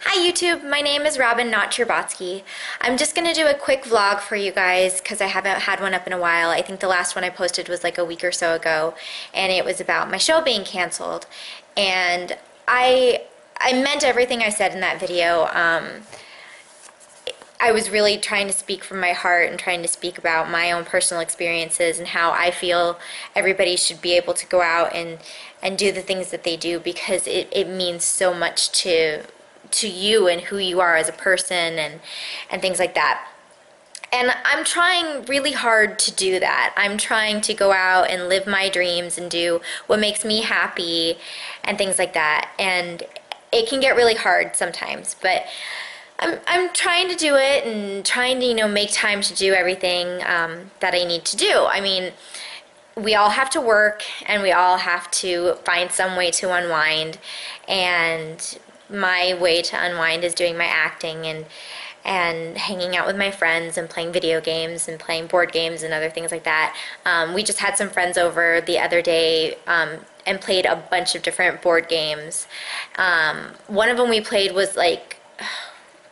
Hi YouTube, my name is Robin, not Cherbatsky. I'm just going to do a quick vlog for you guys because I haven't had one up in a while. I think the last one I posted was like a week or so ago, and it was about my show being canceled. And I meant everything I said in that video. I was really trying to speak from my heart and trying to speak about my own personal experiences and how I feel everybody should be able to go out and do the things that they do because it means so much to you and who you are as a person and things like that. And I'm trying really hard to do that. I'm trying to go out and live my dreams and do what makes me happy and things like that. And it can get really hard sometimes, but I'm trying to do it and trying to, make time to do everything that I need to do. I mean, we all have to work and we all have to find some way to unwind, and my way to unwind is doing my acting and hanging out with my friends and playing video games and playing board games and other things like that. We just had some friends over the other day and played a bunch of different board games. One of them we played was like,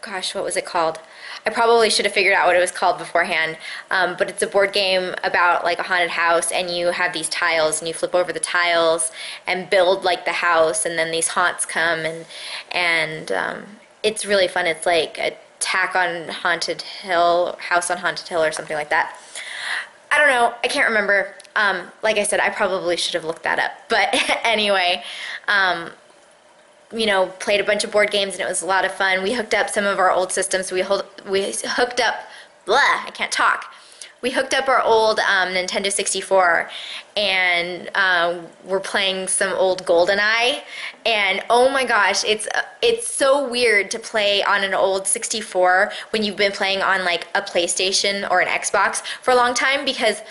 gosh, what was it called? I probably should have figured out what it was called beforehand, but it's a board game about like a haunted house, and you have these tiles and you flip over the tiles and build like the house, and then these haunts come and it's really fun. It's like Attack on Haunted Hill, House on Haunted Hill or something like that. I don't know, I can't remember. Like I said, I probably should have looked that up, but anyway, played a bunch of board games and it was a lot of fun. We hooked up some of our old systems. We hooked up, I can't talk. We hooked up our old Nintendo 64 and we're playing some old Goldeneye. And oh my gosh, it's so weird to play on an old 64 when you've been playing on like a PlayStation or an Xbox for a long time, because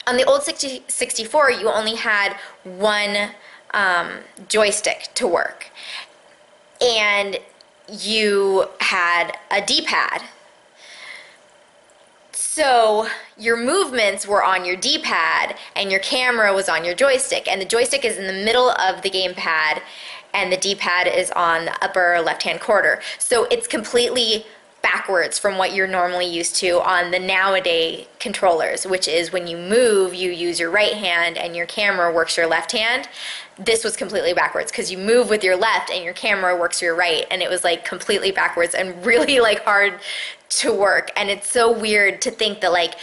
on the old 64 you only had one joystick to work, and you had a D-pad. So your movements were on your D-pad and your camera was on your joystick, and the joystick is in the middle of the gamepad and the D-pad is on the upper left-hand corner. So it's completely backwards from what you're normally used to on the nowadays controllers, which is when you move, you use your right hand and your camera works your left hand. This was completely backwards because you move with your left and your camera works your right, and it was like completely backwards and really like hard to work. And it's so weird to think that like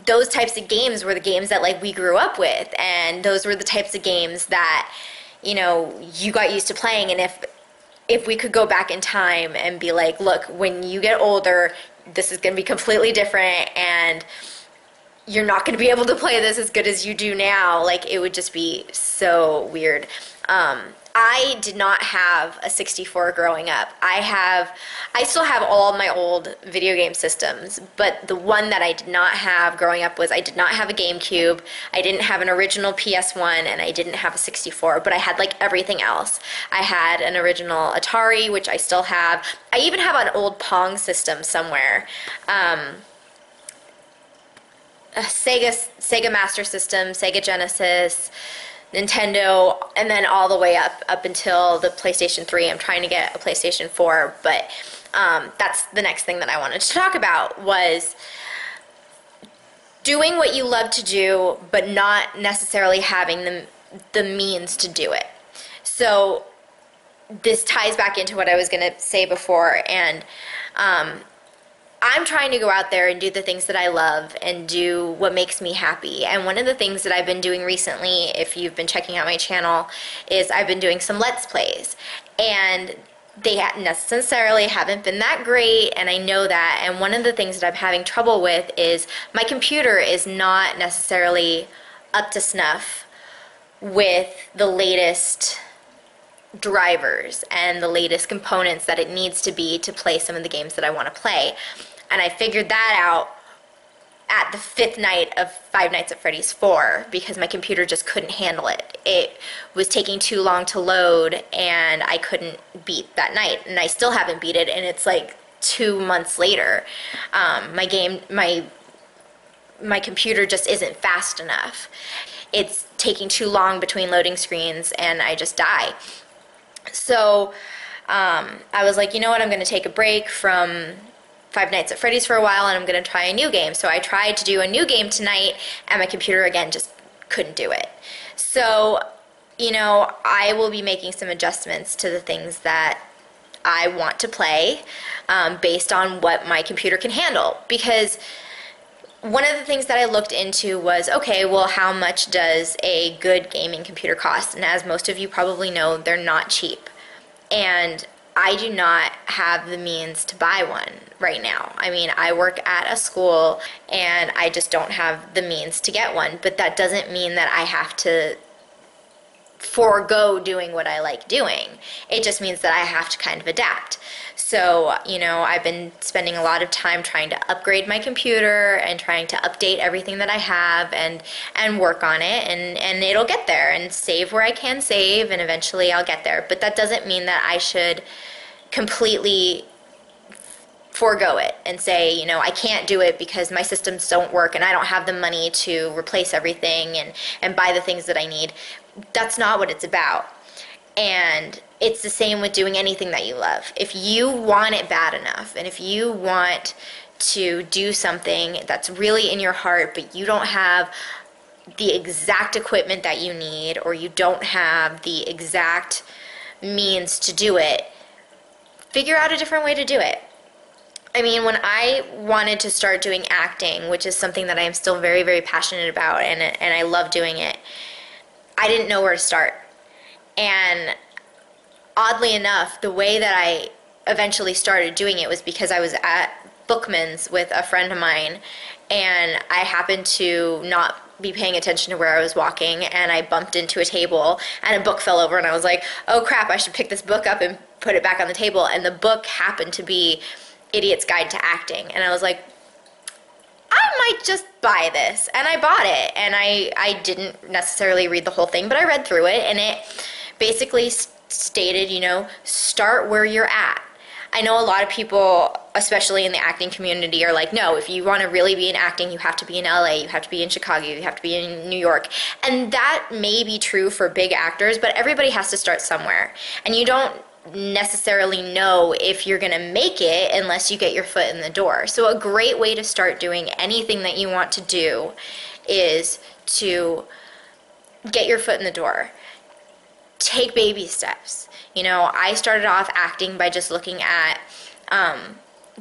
those types of games were the games that like we grew up with, and those were the types of games that you got used to playing. And if we could go back in time and be like, look, when you get older, this is going to be completely different and you're not going to be able to play this as good as you do now, like it would just be so weird. I did not have a 64 growing up. I still have all my old video game systems, but the one that I did not have growing up was I did not have a GameCube, I didn't have an original PS1, and I didn't have a 64, but I had like everything else. I had an original Atari, which I still have. I even have an old Pong system somewhere. A Sega Master System, Sega Genesis, Nintendo, and then all the way up until the PlayStation 3. I'm trying to get a PlayStation 4, but that's the next thing that I wanted to talk about, was doing what you love to do, but not necessarily having the means to do it. So this ties back into what I was going to say before, and I'm trying to go out there and do the things that I love and do what makes me happy. And one of the things that I've been doing recently, if you've been checking out my channel, is I've been doing some Let's Plays. And they necessarily haven't been that great, and I know that. And one of the things that I'm having trouble with is my computer is not necessarily up to snuff with the latest drivers and the latest components that it needs to be to play some of the games that I want to play. And I figured that out at the 5th night of Five Nights at Freddy's 4 because my computer just couldn't handle it. It was taking too long to load and I couldn't beat that night, and I still haven't beat it, and it's like 2 months later. My computer just isn't fast enough. It's taking too long between loading screens and I just die. So I was like, you know what, I'm going to take a break from Five Nights at Freddy's for a while, and I'm going to try a new game. So I tried to do a new game tonight, and my computer, again, just couldn't do it. So, you know, I will be making some adjustments to the things that I want to play based on what my computer can handle. Because one of the things that I looked into was, okay, well, how much does a good gaming computer cost? And as most of you probably know, they're not cheap. And I do not have the means to buy one right now. I mean, I work at a school and I just don't have the means to get one. But that doesn't mean that I have to forego doing what I like doing. It just means that I have to kind of adapt. So, you know, I've been spending a lot of time trying to upgrade my computer and trying to update everything that I have and work on it, and it'll get there, and save where I can save, and eventually I'll get there. But that doesn't mean that I should completely forego it and say, you know, I can't do it because my systems don't work and I don't have the money to replace everything and buy the things that I need. That's not what it's about. And it's the same with doing anything that you love. If you want it bad enough, and if you want to do something that's really in your heart, but you don't have the exact equipment that you need, or you don't have the exact means to do it, figure out a different way to do it. I mean, when I wanted to start doing acting, which is something that I am still very, very passionate about, and I love doing it, I didn't know where to start. And oddly enough, the way that I eventually started doing it was because I was at Bookman's with a friend of mine, and I happened to not be paying attention to where I was walking, and I bumped into a table, and a book fell over, and I was like, oh crap, I should pick this book up and put it back on the table. And the book happened to be Idiot's Guide to Acting, and I was like, I might just buy this. And I bought it, and I didn't necessarily read the whole thing, but I read through it, and it basically stated, you know, start where you're at. I know a lot of people, especially in the acting community, are like, no, if you want to really be in acting, you have to be in LA, you have to be in Chicago, you have to be in New York. And that may be true for big actors, but everybody has to start somewhere. And you don't necessarily know if you're going to make it unless you get your foot in the door. So a great way to start doing anything that you want to do is to get your foot in the door. Take baby steps. You know, I started off acting by just looking at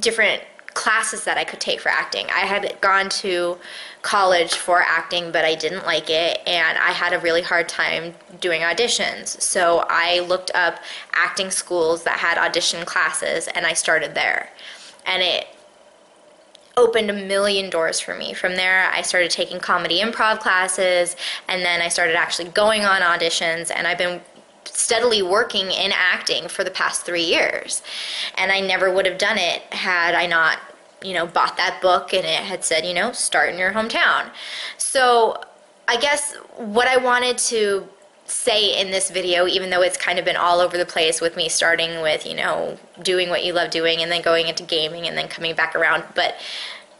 different classes that I could take for acting. I had gone to college for acting, but I didn't like it, and I had a really hard time doing auditions. So I looked up acting schools that had audition classes, and I started there. And it opened a million doors for me. From there, I started taking comedy improv classes, and then I started actually going on auditions, and I've been steadily working in acting for the past 3 years. And I never would have done it had I not, you know, bought that book and it had said, you know, start in your hometown. So I guess what I wanted to say in this video, even though it's kind of been all over the place with me starting with, you know, doing what you love doing and then going into gaming and then coming back around, but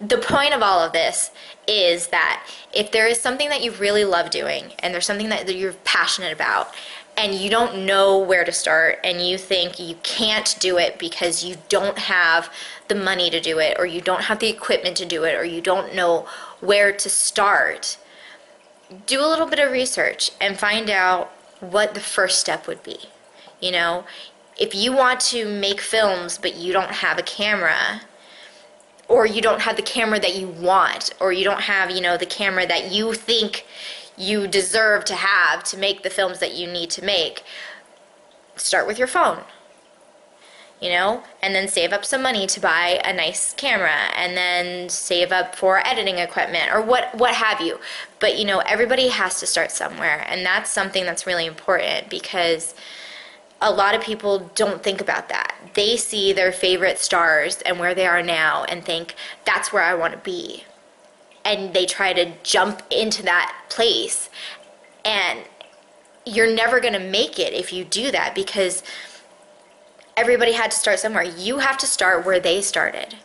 the point of all of this is that if there is something that you really love doing and there's something that you're passionate about and you don't know where to start and you think you can't do it because you don't have the money to do it, or you don't have the equipment to do it, or you don't know where to start, do a little bit of research and find out what the first step would be. You know, if you want to make films but you don't have a camera, or you don't have the camera that you want, or you don't have, you know, the camera that you think you deserve to have to make the films that you need to make, start with your phone, you know, and then save up some money to buy a nice camera, and then save up for editing equipment, or what have you. But, you know, everybody has to start somewhere, and that's something that's really important, because a lot of people don't think about that. They see their favorite stars and where they are now and think, that's where I want to be. And they try to jump into that place. And you're never going to make it if you do that, because everybody had to start somewhere. You have to start where they started.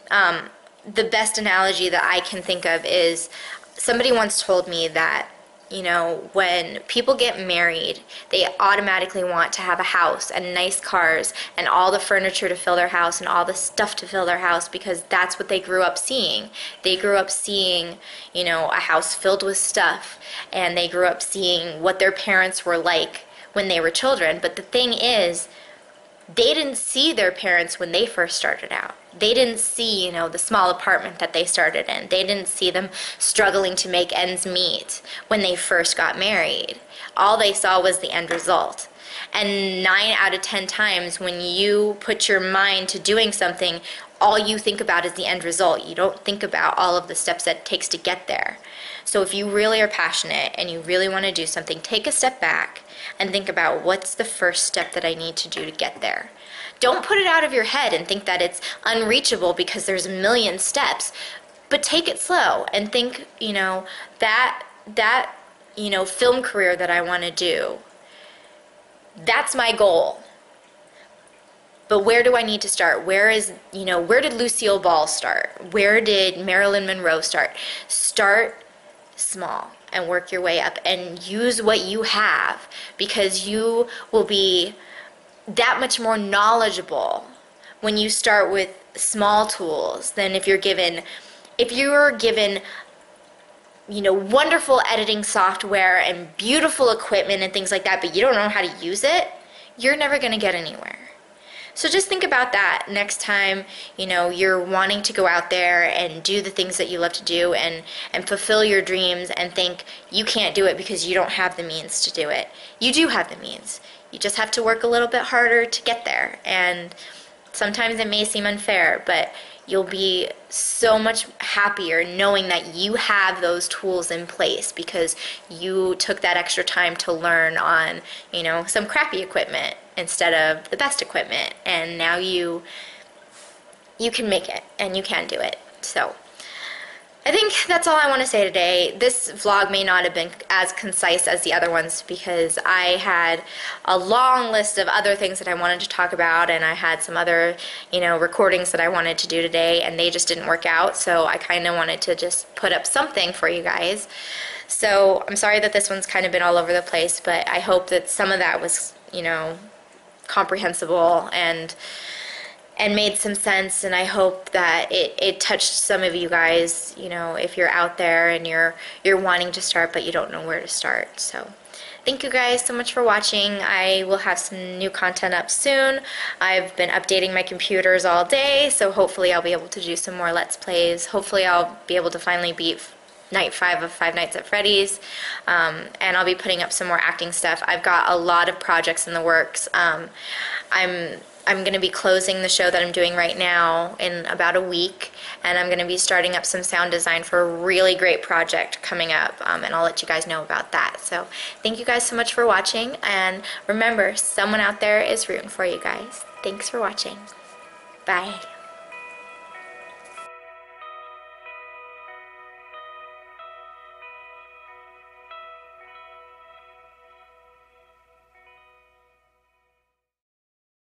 The best analogy that I can think of is, somebody once told me that you know, when people get married, they automatically want to have a house and nice cars and all the furniture to fill their house and all the stuff to fill their house, because that's what they grew up seeing. They grew up seeing, you know, a house filled with stuff, and they grew up seeing what their parents were like when they were children. But the thing is, they didn't see their parents when they first started out. They didn't see, you know, the small apartment that they started in. They didn't see them struggling to make ends meet when they first got married. All they saw was the end result. And 9 out of 10 times when you put your mind to doing something, all you think about is the end result. You don't think about all of the steps that it takes to get there. So if you really are passionate and you really want to do something, take a step back and think about, what's the first step that I need to do to get there. Don't put it out of your head and think that it's unreachable because there's a million steps, but take it slow and think, you know, that you know, film career that I want to do, that's my goal. But where do I need to start? Where did Lucille Ball start? Where did Marilyn Monroe start? Start small and work your way up and use what you have, because you will be that much more knowledgeable when you start with small tools than if you're given, you know, wonderful editing software and beautiful equipment and things like that, but you don't know how to use it. You're never going to get anywhere. So just think about that next time, you know, you're wanting to go out there and do the things that you love to do and fulfill your dreams, and think you can't do it because you don't have the means to do it. You do have the means. You just have to work a little bit harder to get there. And sometimes it may seem unfair, but you'll be so much happier knowing that you have those tools in place because you took that extra time to learn on, you know, some crappy equipment instead of the best equipment, and now you can make it and you can do it. So I think that's all I want to say today. This vlog may not have been as concise as the other ones because I had a long list of other things that I wanted to talk about, and I had some other, you know, recordings that I wanted to do today, and they just didn't work out, so I kind of wanted to just put up something for you guys. So I'm sorry that this one's kind of been all over the place, but I hope that some of that was, you know, comprehensible and made some sense, and I hope that it touched some of you guys, you know, if you're out there and you're wanting to start but you don't know where to start. So thank you guys so much for watching. I will have some new content up soon. I've been updating my computers all day, so hopefully I'll be able to do some more Let's Plays. Hopefully I'll be able to finally beat Night 5 of Five Nights at Freddy's, and I'll be putting up some more acting stuff. I've got a lot of projects in the works. I'm going to be closing the show that I'm doing right now in about a week, and I'm going to be starting up some sound design for a really great project coming up, and I'll let you guys know about that. So thank you guys so much for watching, and remember, someone out there is rooting for you guys. Thanks for watching. Bye.